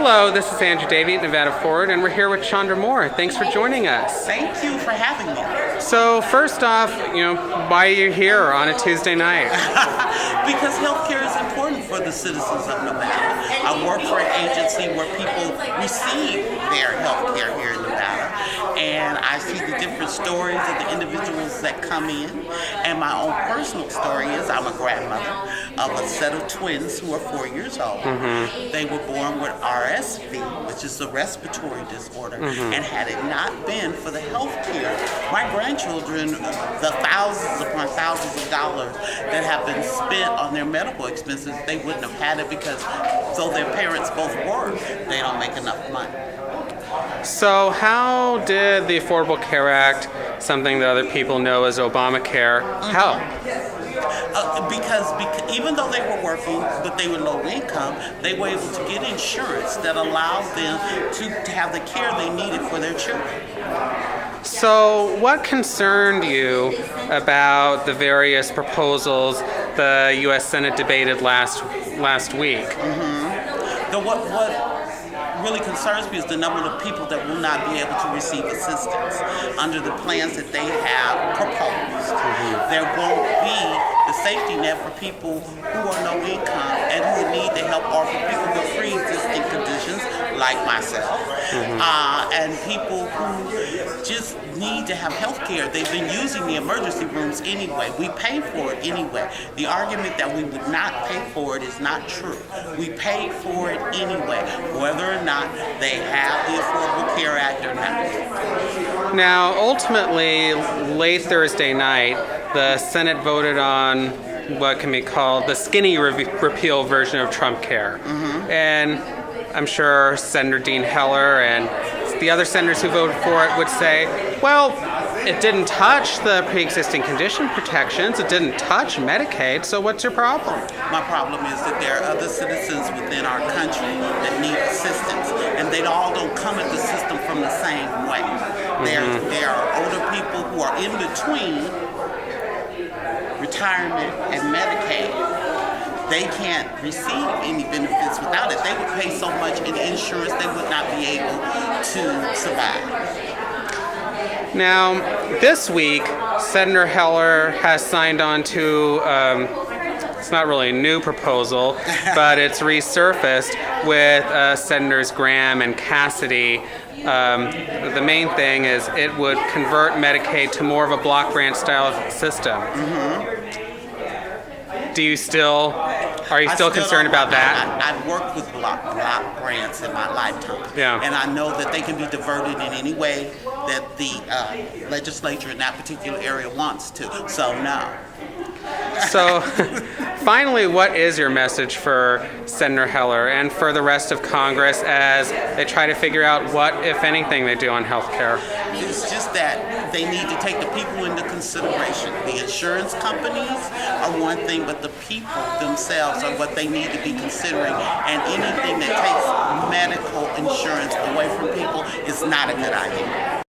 Hello, this is Andrew Davey at Nevada Forward, and we're here with Chandra Moore. Thanks for joining us. Thank you for having me. So first off, why are you here on a Tuesday night? Because healthcare is important for the citizens of Nevada. I work for an agency where people receive their healthcare here in Nevada, and I see the different stories of the individuals that come in. And my own personal story is I'm a grandmother of a set of twins who are 4 years old. Mm-hmm. They were born with RSV, which is a respiratory disorder, and had it not been for the health care, my grandchildren, the thousands upon thousands of dollars that have been spent on their medical expenses, they wouldn't have had it because though their parents both work, they don't make enough money. So how did the Affordable Care Act, something that other people know as Obamacare, help? Because even though they were working, but they were low income, they were able to get insurance that allowed them to have the care they needed for their children. So what concerned you about the various proposals the U.S. Senate debated last week? What really concerns me is the number of people that will not be able to receive assistance under the plans that they have proposed. There won't be the safety net for people who are low income and who need the help, or for people with pre-existing conditions like myself, and people who just need to have health care. They've been using the emergency rooms anyway. We pay for it anyway. The argument that we would not pay for it is not true. We pay for it anyway, whether or not they have the Affordable Care Act or not. Now, ultimately, late Thursday night, the Senate voted on what can be called the skinny repeal version of Trumpcare. And I'm sure Senator Dean Heller and the other senators who voted for it would say, well, it didn't touch the pre-existing condition protections, it didn't touch Medicaid, so what's your problem? My problem is that there are other citizens within our country that need assistance, and they all don't come at the system from the same way. There are older people who are in between retirement and Medicaid. They can't receive any benefits without it. They would pay so much in insurance they would not be able to survive. Now, this week, Senator Heller has signed on to, it's not really a new proposal, but it's resurfaced with Senators Graham and Cassidy. The main thing is it would convert Medicaid to more of a block grant style system. Are you still concerned about that? I've worked with block grants in my lifetime. Yeah. And I know that they can be diverted in any way that the legislature in that particular area wants to. So, no. So, finally, what is your message for Senator Heller and for the rest of Congress as they try to figure out what, if anything, they do on health care? It's just that they need to take the people into consideration. The insurance companies are one thing, but the people themselves are what they need to be considering. And anything that takes medical insurance away from people is not a good idea.